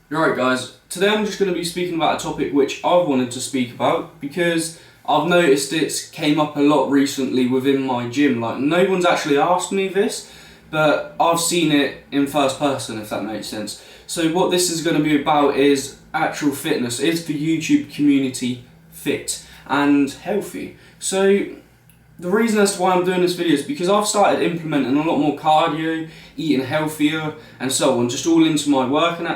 Alright guys, today I'm just going to be speaking about a topic which I've wanted to speak about because I've noticed it's came up a lot recently within my gym. Like, no one's actually asked me this, but I've seen it in first person, if that makes sense. So what this is going to be about is actual fitness. Is the YouTube community fit and healthy? So the reason as to why I'm doing this video is because I've started implementing a lot more cardio, eating healthier, and so on, just all into my working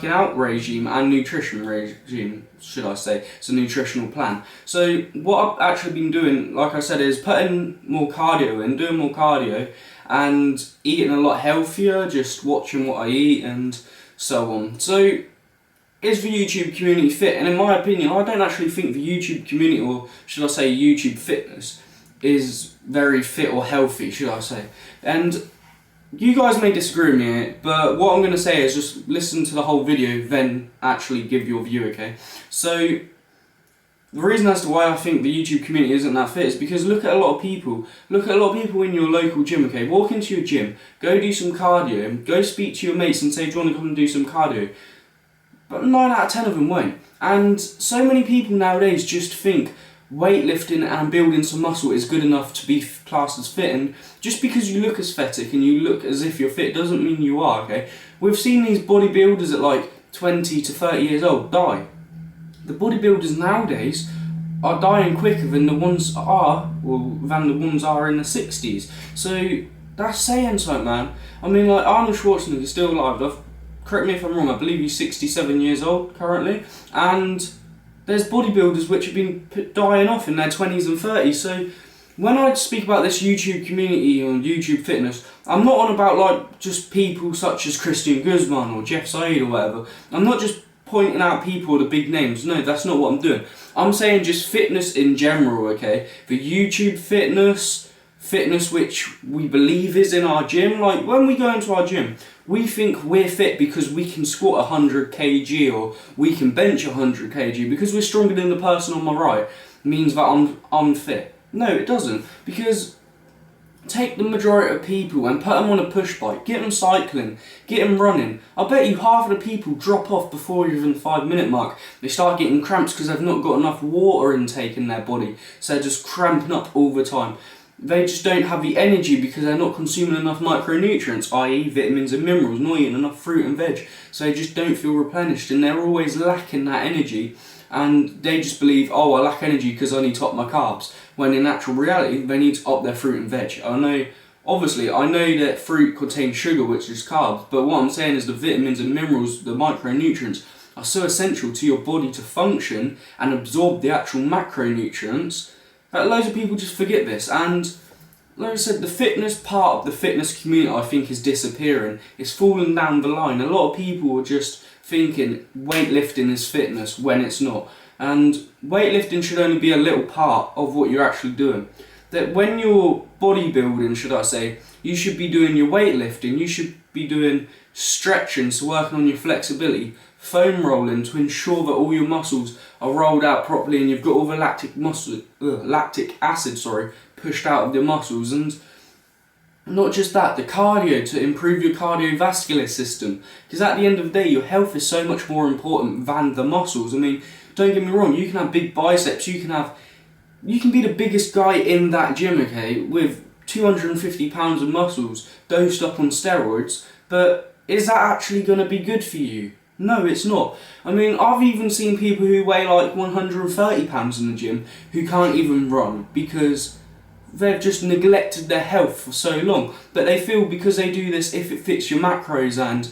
out regime and nutrition regime, should I say. It's a nutritional plan. So what I've actually been doing, like I said, is putting more cardio in, doing more cardio, and eating a lot healthier, just watching what I eat and so on. So is the YouTube community fit? And in my opinion, I don't actually think the YouTube community, or should I say YouTube fitness, is very fit or healthy, should I say. And you guys may disagree with me, but what I'm going to say is just listen to the whole video, then actually give your view, okay? So, the reason as to why I think the YouTube community isn't that fit is because look at a lot of people in your local gym, okay? Walk into your gym, go do some cardio, go speak to your mates and say, do you want to come and do some cardio? But 9 out of 10 of them won't. And so many people nowadays just think weightlifting and building some muscle is good enough to be classed as fit, and just because you look aesthetic and you look as if you're fit doesn't mean you are, okay? We've seen these bodybuilders at like 20 to 30 years old die. The bodybuilders nowadays are dying quicker than the ones are in the 60s. So that's saying something, man. I mean, like, Arnold Schwarzenegger is still alive. Correct me if I'm wrong, I believe he's 67 years old currently, and there's bodybuilders which have been dying off in their 20s and 30s. So when I speak about this YouTube community or YouTube fitness, I'm not on about like just people such as Christian Guzman or Jeff Said or whatever. I'm not just pointing out people with the big names. No, that's not what I'm doing. I'm saying just fitness in general, okay? The YouTube fitness which we believe is in our gym. Like, when we go into our gym, we think we're fit because we can squat 100 kg or we can bench 100 kg because we're stronger than the person on my right means that I'm fit. No, it doesn't, because take the majority of people and put them on a push bike, get them cycling, get them running. I bet you half of the people drop off before even the 5-minute mark. They start getting cramps because they've not got enough water intake in their body, so they're just cramping up all the time. They just don't have the energy because they're not consuming enough micronutrients, i.e. vitamins and minerals, not eating enough fruit and veg. So they just don't feel replenished and they're always lacking that energy. And they just believe, oh, I lack energy because I need to up my carbs. When in actual reality, they need to up their fruit and veg. I know that fruit contains sugar, which is carbs. But what I'm saying is the vitamins and minerals, the micronutrients, are so essential to your body to function and absorb the actual macronutrients, that loads of people just forget this. And like I said, the fitness part of the fitness community I think is disappearing. It's falling down the line. A lot of people are just thinking weightlifting is fitness when it's not. And weightlifting should only be a little part of what you're actually doing. That when you're bodybuilding, should I say, you should be doing your weightlifting, you should be doing stretching, so working on your flexibility, foam rolling to ensure that all your muscles are rolled out properly and you've got all the lactic acid pushed out of the muscles. And not just that, the cardio to improve your cardiovascular system, because at the end of the day your health is so much more important than the muscles. I mean, don't get me wrong, you can have big biceps, you can be the biggest guy in that gym, okay, with 250 pounds of muscles dosed up on steroids, but is that actually going to be good for you? No, it's not. I mean, I've even seen people who weigh like 130 pounds in the gym who can't even run because they've just neglected their health for so long. But they feel because they do this, if it fits your macros, and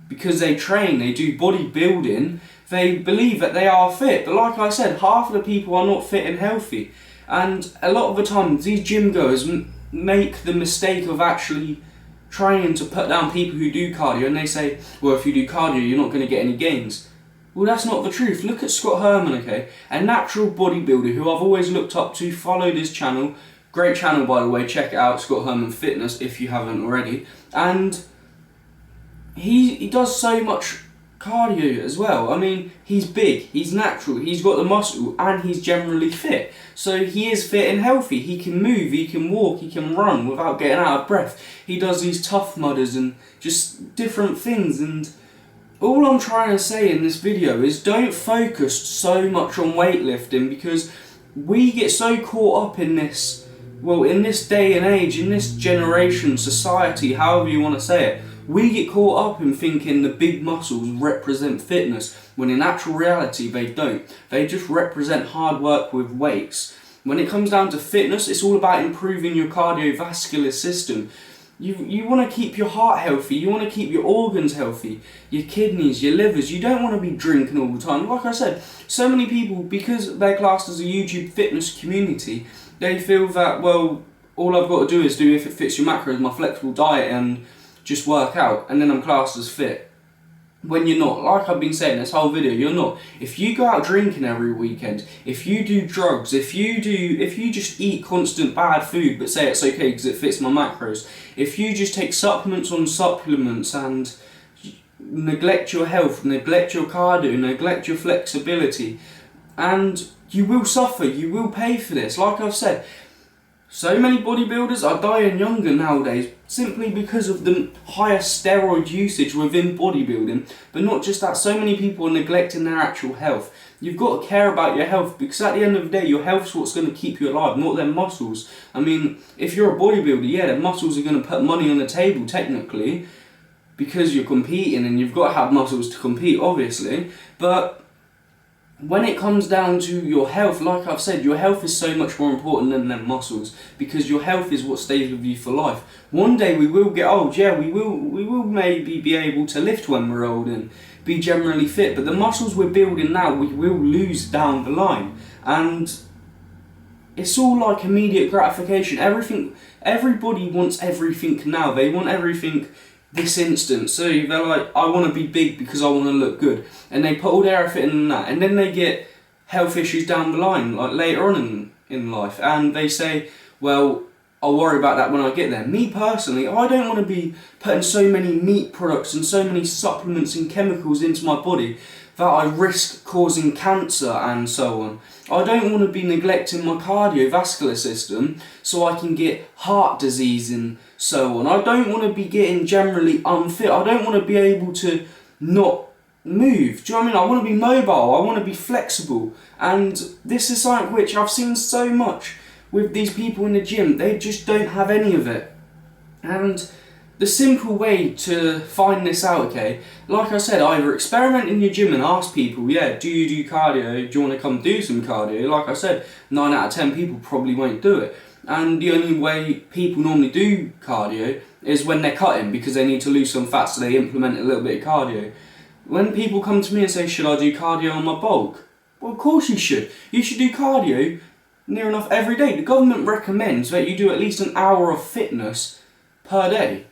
because they train, they do bodybuilding, they believe that they are fit. But like I said, half of the people are not fit and healthy. And a lot of the time, these gym goers make the mistake of actually trying to put down people who do cardio, and they say, well, if you do cardio, you're not going to get any gains. Well, that's not the truth. Look at Scott Herman, okay? A natural bodybuilder who I've always looked up to, followed his channel. Great channel, by the way, check it out, Scott Herman Fitness, if you haven't already. And he does so much cardio as well. I mean, he's big, he's natural, he's got the muscle, and he's generally fit. So he is fit and healthy. He can move, he can walk, he can run without getting out of breath. He does these tough mudders and just different things. And all I'm trying to say in this video is don't focus so much on weightlifting, because we get so caught up in this, well, in this day and age, in this generation, society, however you want to say it, we get caught up in thinking the big muscles represent fitness, when in actual reality they don't. They just represent hard work with weights. When it comes down to fitness, it's all about improving your cardiovascular system. You want to keep your heart healthy, you want to keep your organs healthy, your kidneys, your livers. You don't want to be drinking all the time. Like I said, so many people, because they're classed as a YouTube fitness community, they feel that, well, all I've got to do is do If It Fits Your Macros, my flexible diet, and just work out, and then I'm classed as fit. When you're not. Like I've been saying this whole video, you're not. If you go out drinking every weekend, if you do drugs, if you just eat constant bad food but say it's okay because it fits my macros, if you just take supplements on supplements and neglect your health, neglect your cardio, neglect your flexibility, and you will suffer, you will pay for this. Like I've said, so many bodybuilders are dying younger nowadays simply because of the higher steroid usage within bodybuilding. But not just that, so many people are neglecting their actual health. You've got to care about your health, because at the end of the day, your health's what's going to keep you alive, not their muscles. I mean, if you're a bodybuilder, yeah, their muscles are going to put money on the table technically, because you're competing and you've got to have muscles to compete, obviously. But when it comes down to your health, like I've said, your health is so much more important than them muscles, because your health is what stays with you for life. One day we will get old, yeah, we will maybe be able to lift when we're old and be generally fit, but the muscles we're building now, we will lose down the line. And it's all like immediate gratification. Everybody wants everything now. They want everything this instant. So they're like, I want to be big because I want to look good, and they put all their effort in that, and then they get health issues down the line, like later on in life, and they say, well, I'll worry about that when I get there. Me personally, I don't want to be putting so many meat products and so many supplements and chemicals into my body that I risk causing cancer and so on. I don't want to be neglecting my cardiovascular system so I can get heart disease and so on. I don't want to be getting generally unfit. I don't want to be able to not move. Do you know what I mean? I want to be mobile. I want to be flexible. And this is something which I've seen so much with these people in the gym. They just don't have any of it. And the simple way to find this out, okay, like I said, either experiment in your gym and ask people, yeah, do you do cardio? Do you want to come do some cardio? Like I said, 9 out of 10 people probably won't do it. And the only way people normally do cardio is when they're cutting, because they need to lose some fat, so they implement a little bit of cardio. When people come to me and say, should I do cardio on my bulk? Well, of course you should. You should do cardio near enough every day. The government recommends that you do at least an hour of fitness per day.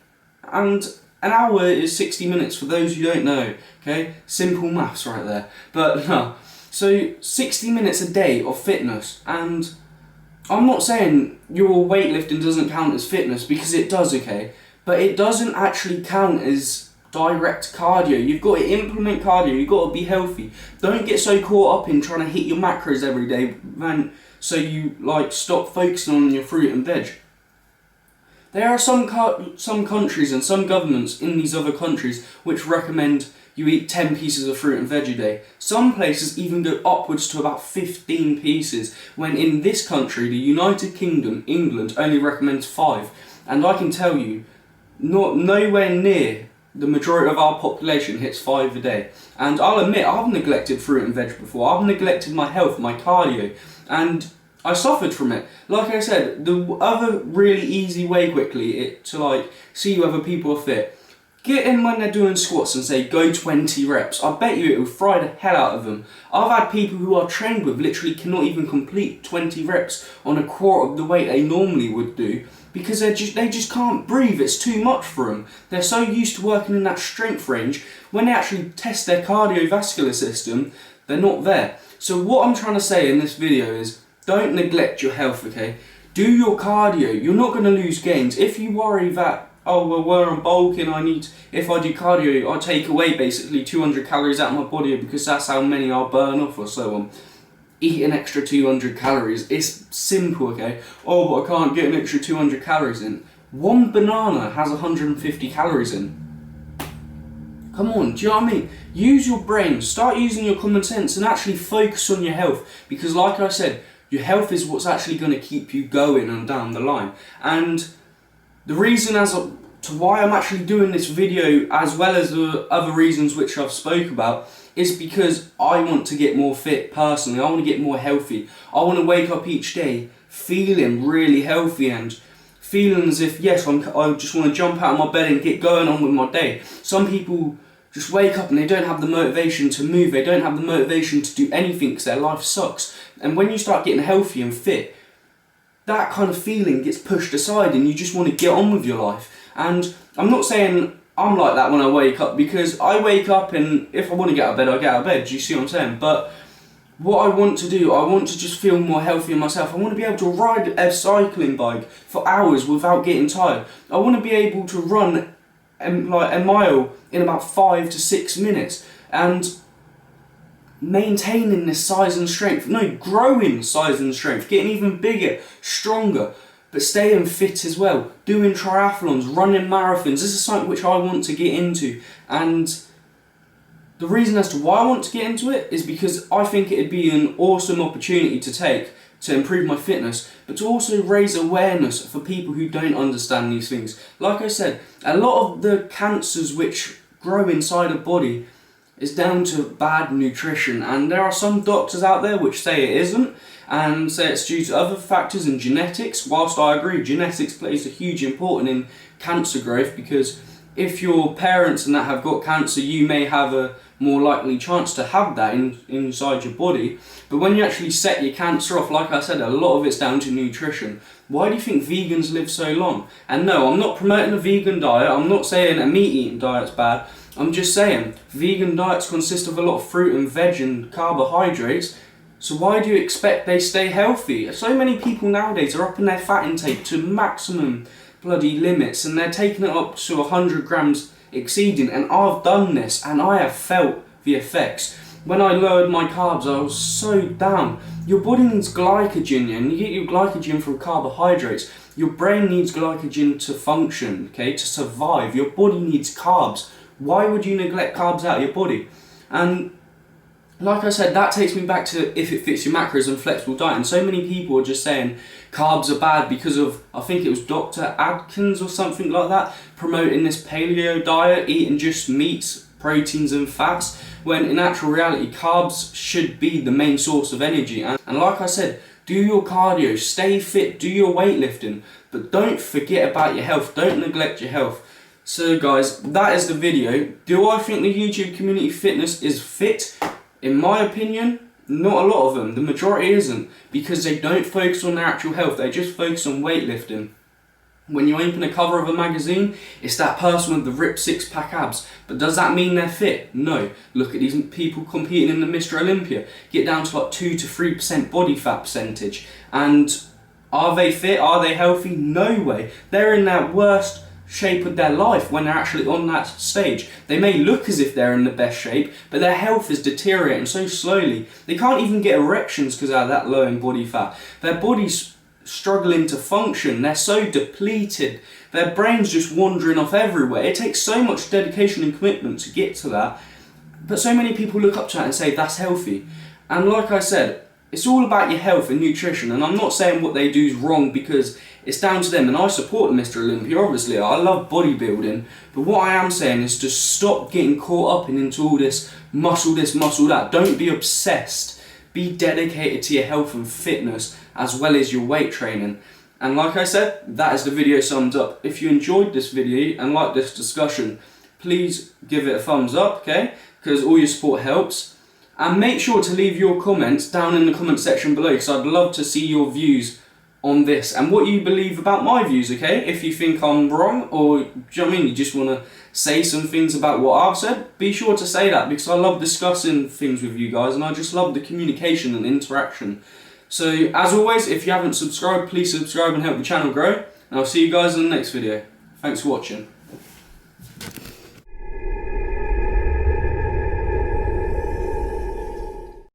And an hour is 60 minutes for those who don't know, okay? Simple maths right there. But no, so 60 minutes a day of fitness. And I'm not saying your weightlifting doesn't count as fitness, because it does, okay? But it doesn't actually count as direct cardio. You've got to implement cardio, you've got to be healthy. Don't get so caught up in trying to hit your macros every day, man, so you like stop focusing on your fruit and veg. There are some countries and some governments in these other countries which recommend you eat 10 pieces of fruit and veg a day. Some places even go upwards to about 15 pieces, when in this country, the United Kingdom, England, only recommends 5. And I can tell you, nowhere near the majority of our population hits 5 a day. And I'll admit, I've neglected fruit and veg before. I've neglected my health, my cardio, and I suffered from it. Like I said, the other really easy way quickly to like see whether people are fit, get in when they're doing squats and say go 20 reps. I bet you it will fry the hell out of them. I've had people who are trained with literally cannot even complete 20 reps on a quarter of the weight they normally would do, because they just can't breathe. It's too much for them. They're so used to working in that strength range, when they actually test their cardiovascular system, they're not there. So what I'm trying to say in this video is, don't neglect your health, okay? Do your cardio. You're not going to lose gains. If you worry that, oh, well, where I'm bulking, if I do cardio, I take away basically 200 calories out of my body because that's how many I'll burn off or so on. Eat an extra 200 calories. It's simple, okay? Oh, but I can't get an extra 200 calories in. One banana has 150 calories in. Come on, do you know what I mean? Use your brain, start using your common sense and actually focus on your health, because like I said, your health is what's actually going to keep you going and down the line. And the reason to why I'm actually doing this video, as well as the other reasons which I've spoke about, is because I want to get more fit personally. I want to get more healthy. I want to wake up each day feeling really healthy and feeling as if, yes, I just want to jump out of my bed and get going on with my day. Some people just wake up and they don't have the motivation to move. They don't have the motivation to do anything because their life sucks. And when you start getting healthy and fit, that kind of feeling gets pushed aside and you just want to get on with your life. And I'm not saying I'm like that when I wake up, because I wake up and if I want to get out of bed, I get out of bed. Do you see what I'm saying? But what I want to do, I want to just feel more healthy in myself. I want to be able to ride a cycling bike for hours without getting tired. I want to be able to run like a mile in about 5 to 6 minutes. And maintaining this size and strength, growing size and strength, getting even bigger, stronger, but staying fit as well, doing triathlons, running marathons. This is something which I want to get into, and the reason as to why I want to get into it is because I think it'd be an awesome opportunity to take to improve my fitness, but to also raise awareness for people who don't understand these things. Like I said, a lot of the cancers which grow inside a body is down to bad nutrition, and there are some doctors out there which say it isn't and say it's due to other factors and genetics. Whilst I agree genetics plays a huge important in cancer growth, because if your parents and that have got cancer, you may have a more likely chance to have that inside your body. But when you actually set your cancer off, like I said, a lot of it's down to nutrition. Why do you think vegans live so long? And no, I'm not promoting a vegan diet. I'm not saying a meat eating diet's bad. I'm just saying vegan diets consist of a lot of fruit and veg and carbohydrates. So why do you expect they stay healthy? So many people nowadays are upping their fat intake to maximum bloody limits, and they're taking it up to 100 grams exceeding. And I've done this and I have felt the effects. When I lowered my carbs, I was so down. Your body needs glycogen, and you get your glycogen from carbohydrates. Your brain needs glycogen to function, okay, to survive. Your body needs carbs. Why would you neglect carbs out of your body? And like I said, that takes me back to if it fits your macros and flexible diet. And so many people are just saying carbs are bad because of, I think it was Dr. Adkins or something like that, promoting this paleo diet, eating just meats, proteins and fats, when in actual reality carbs should be the main source of energy. And like I said, do your cardio, stay fit, do your weightlifting, but don't forget about your health, don't neglect your health. So guys, that is the video. Do I think the YouTube community fitness is fit? In my opinion, not a lot of them. The majority isn't, because they don't focus on their actual health, they just focus on weightlifting. When you open a cover of a magazine, it's that person with the ripped six-pack abs. But does that mean they're fit? No. Look at these people competing in the Mr. Olympia. Get down to like 2 to 3% body fat percentage. And are they fit? Are they healthy? No way. They're in their worst shape of their life when they're actually on that stage. They may look as if they're in the best shape, but their health is deteriorating so slowly. They can't even get erections because they're that low in body fat. Their body's struggling to function. They're so depleted. Their brain's just wandering off everywhere. It takes so much dedication and commitment to get to that. But so many people look up to that and say that's healthy. And like I said, it's all about your health and nutrition. And I'm not saying what they do is wrong, because it's down to them. And I support Mr. Olympia, obviously. I love bodybuilding. But what I am saying is to stop getting caught up into all this, muscle that. Don't be obsessed. Be dedicated to your health and fitness, as well as your weight training. And like I said, that is the video summed up. If you enjoyed this video and like this discussion, please give it a thumbs up, okay? Because all your support helps. And make sure to leave your comments down in the comment section below, because I'd love to see your views on this and what you believe about my views, okay? If you think I'm wrong, or do you know what I mean, you just want to say some things about what I've said, be sure to say that, because I love discussing things with you guys and I just love the communication and interaction. So as always, if you haven't subscribed, please subscribe and help the channel grow, and I'll see you guys in the next video. Thanks for watching.